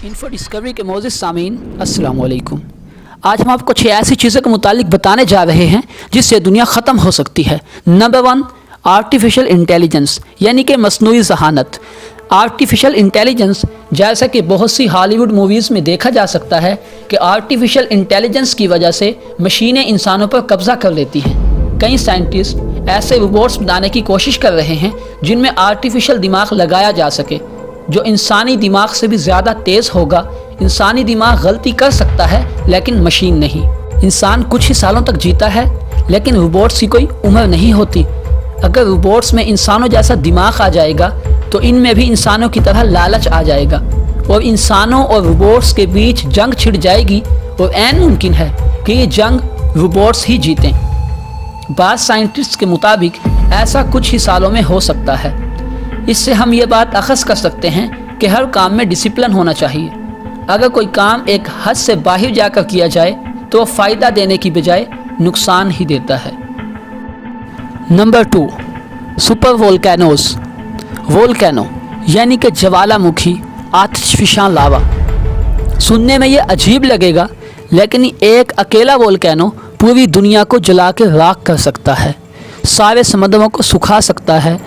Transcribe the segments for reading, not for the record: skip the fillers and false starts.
Info discovery के मोअज़्ज़िज़ सामीन अस्सलाम वालेकुम। आज हम आपको 6 ऐसी चीज़ों के मुतालिक बताने जा रहे हैं जिससे दुनिया ख़त्म हो सकती है। नंबर 1, आर्टिफिशियल इंटेलिजेंस यानी कि मसनूई ज़हानत। आर्टिफिशियल इंटेलिजेंस, जैसा कि बहुत सी हॉलीवुड मूवीज़ में देखा जा सकता है कि आर्टिफिशियल इंटेलिजेंस की वजह से मशीनें इंसानों पर कब्ज़ा कर लेती हैं। कई साइंटिस्ट ऐसे रोबोट्स बनाने की कोशिश कर रहे हैं जिनमें आर्टिफिशियल दिमाग लगाया जा सके, जो इंसानी दिमाग से भी ज़्यादा तेज़ होगा। इंसानी दिमाग गलती कर सकता है लेकिन मशीन नहीं। इंसान कुछ ही सालों तक जीता है लेकिन रोबोट्स की कोई उम्र नहीं होती। अगर रोबोट्स में इंसानों जैसा दिमाग आ जाएगा तो इनमें भी इंसानों की तरह लालच आ जाएगा और इंसानों और रोबोट्स के बीच जंग छिड़ जाएगी और ऐन मुमकिन है कि ये जंग रोबोट्स ही जीतें। बाज़ साइंटिस्ट के मुताबिक ऐसा कुछ ही सालों में हो सकता है। इससे हम ये बात अखज़ कर सकते हैं कि हर काम में डिसिप्लिन होना चाहिए। अगर कोई काम एक हद से बाहर जाकर किया जाए तो फ़ायदा देने की बजाय नुकसान ही देता है। Number 2, super volcanoes. वोल्केनो यानी कि ज्वालामुखी, आतिशफ़िशां लावा। सुनने में ये अजीब लगेगा लेकिन एक अकेला वोल्केनो पूरी दुनिया को जला के राख कर सकता है, सारे समंदरों को सुखा सकता है।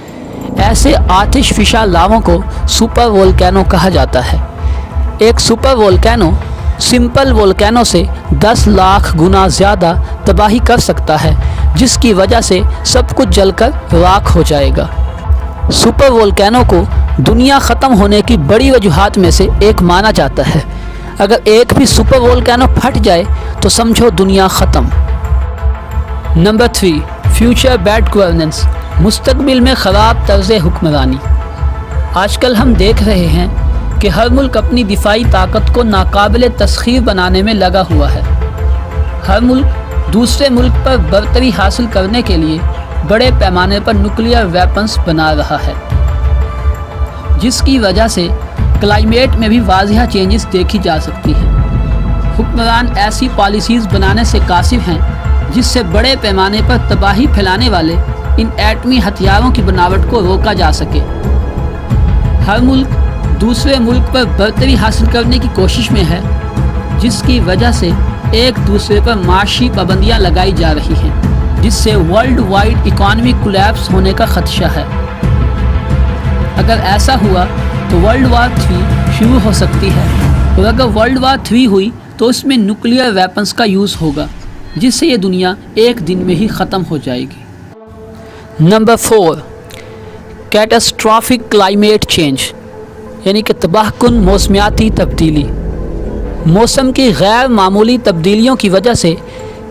ऐसे आतिशफ़िशां लावों को सुपर वोल्केनो कहा जाता है। एक सुपर वोल्केनो सिंपल वोल्केनो से 10 लाख गुना ज़्यादा तबाही कर सकता है, जिसकी वजह से सब कुछ जलकर राख हो जाएगा। सुपर वोल्केनो को दुनिया ख़त्म होने की बड़ी वजूहात में से एक माना जाता है। अगर एक भी सुपर वोल्केनो फट जाए तो समझो दुनिया ख़त्म। Number 3, future bad governance. मुस्तकबिल में ख़राब तर्ज़ हुक्मरानी। आजकल हम देख रहे हैं कि हर मुल्क अपनी दिफाई ताकत को नाकाबिल तस्ख़ीर बनाने में लगा हुआ है। हर मुल्क दूसरे मुल्क पर बरतरी हासिल करने के लिए बड़े पैमाने पर न्यूक्लियर वेपन्स बना रहा है, जिसकी वजह से क्लाइमेट में भी वाज़िह चेंजेस देखी जा सकती हैं। हुक्मरान ऐसी पॉलिसीज़ बनाने से कासिर हैं जिससे बड़े पैमाने पर तबाही फैलाने वाले इन एटमी हथियारों की बनावट को रोका जा सके। हर मुल्क दूसरे मुल्क पर बरतरी हासिल करने की कोशिश में है, जिसकी वजह से एक दूसरे पर माशी पाबंदियां लगाई जा रही हैं, जिससे वर्ल्ड वाइड इकॉनमी कोलैप्स होने का ख़दशा है। अगर ऐसा हुआ तो वर्ल्ड वार 3 शुरू हो सकती है, और अगर वर्ल्ड वार 3 हुई तो इसमें न्यूक्लियर वेपन्स का यूज़ होगा, जिससे ये दुनिया एक दिन में ही ख़त्म हो जाएगी। नंबर 4, कैटास्ट्रॉफिक क्लाइमेट चेंज यानी कि तबाहकुन मौसमियाती तब्दीली। मौसम की गैर मामूली तब्दीलियों की वजह से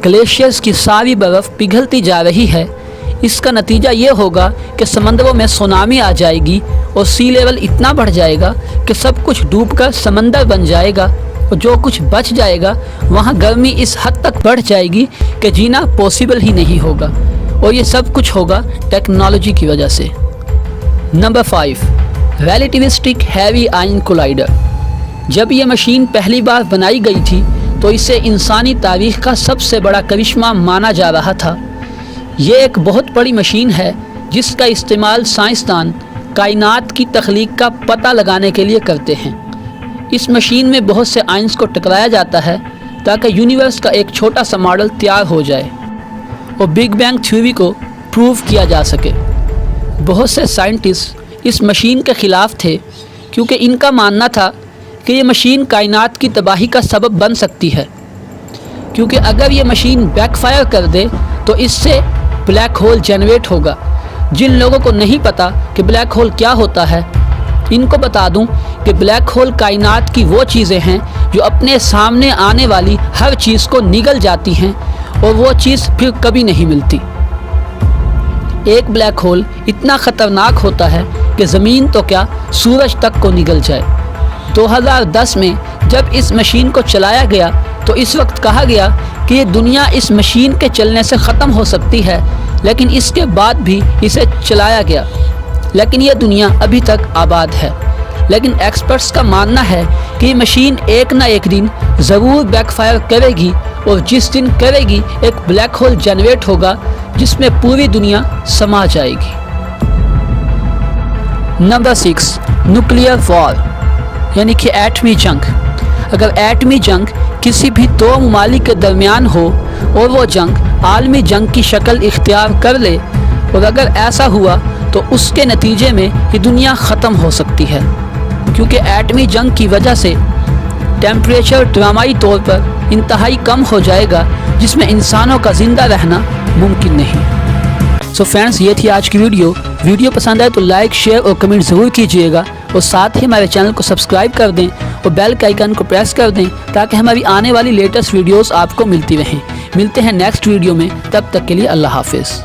ग्लेशियर्स की सारी बर्फ़ पिघलती जा रही है। इसका नतीजा ये होगा कि समंदरों में सुनामी आ जाएगी और सी लेवल इतना बढ़ जाएगा कि सब कुछ डूबकर समंदर बन जाएगा, और जो कुछ बच जाएगा वहाँ गर्मी इस हद तक बढ़ जाएगी कि जीना पॉसिबल ही नहीं होगा, और ये सब कुछ होगा टेक्नोलॉजी की वजह से। Number 5, relativistic heavy ion collider. जब ये मशीन पहली बार बनाई गई थी तो इसे इंसानी तारीख़ का सबसे बड़ा करिश्मा माना जा रहा था। ये एक बहुत बड़ी मशीन है जिसका इस्तेमाल साइंसदान कायनात की तख्लीक का पता लगाने के लिए करते हैं। इस मशीन में बहुत से आयन्स को टकराया जाता है ताकि यूनिवर्स का एक छोटा सा मॉडल तैयार हो जाए और बिग बैंग थ्योरी को प्रूव किया जा सके। बहुत से साइंटिस्ट इस मशीन के ख़िलाफ़ थे क्योंकि इनका मानना था कि ये मशीन कायनात की तबाही का सबब बन सकती है, क्योंकि अगर ये मशीन बैकफायर कर दे तो इससे ब्लैक होल जनरेट होगा। जिन लोगों को नहीं पता कि ब्लैक होल क्या होता है, इनको बता दूं कि ब्लैक होल कायनात की वो चीज़ें हैं जो अपने सामने आने वाली हर चीज़ को निगल जाती हैं और वो चीज़ फिर कभी नहीं मिलती। एक ब्लैक होल इतना ख़तरनाक होता है कि ज़मीन तो क्या सूरज तक को निगल जाए। 2010 में जब इस मशीन को चलाया गया तो इस वक्त कहा गया कि ये दुनिया इस मशीन के चलने से ख़त्म हो सकती है, लेकिन इसके बाद भी इसे चलाया गया, लेकिन ये दुनिया अभी तक आबाद है। लेकिन एक्सपर्ट्स का मानना है कि ये मशीन एक ना एक दिन ज़रूर बैकफायर करेगी, और जिस दिन करेगी एक ब्लैक होल जनरेट होगा जिसमें पूरी दुनिया समा जाएगी। Number 6, nuclear war. یعنی کہ ایٹمی جنگ. اگر ایٹمی جنگ کسی بھی دو ممالک کے درمیان ہو اور وہ جنگ عالمی جنگ کی شکل اختیار کر لے، اور اگر ایسا ہوا تو اس کے نتیجے میں یہ دنیا ختم ہو سکتی ہے، کیونکہ ایٹمی جنگ کی وجہ سے ٹیمپریچر ڈرامائی طور پر انتہائی کم ہو جائے گا، جس میں انسانوں کا زندہ رہنا ممکن نہیں. سو فرینڈس، یہ تھی آج کی ویڈیو پسند آئے تو لائک، شیئر اور کمنٹ ضرور کیجیے گا، اور ساتھ ہی ہمارے چینل کو سبسکرائب کر دیں اور بیل کے آئیکن کو پریس کر دیں تاکہ ہماری آنے والی لیٹسٹ ویڈیوز آپ کو ملتی رہیں. ملتے ہیں نیکسٹ ویڈیو میں، تب تک کے لیے اللہ حافظ.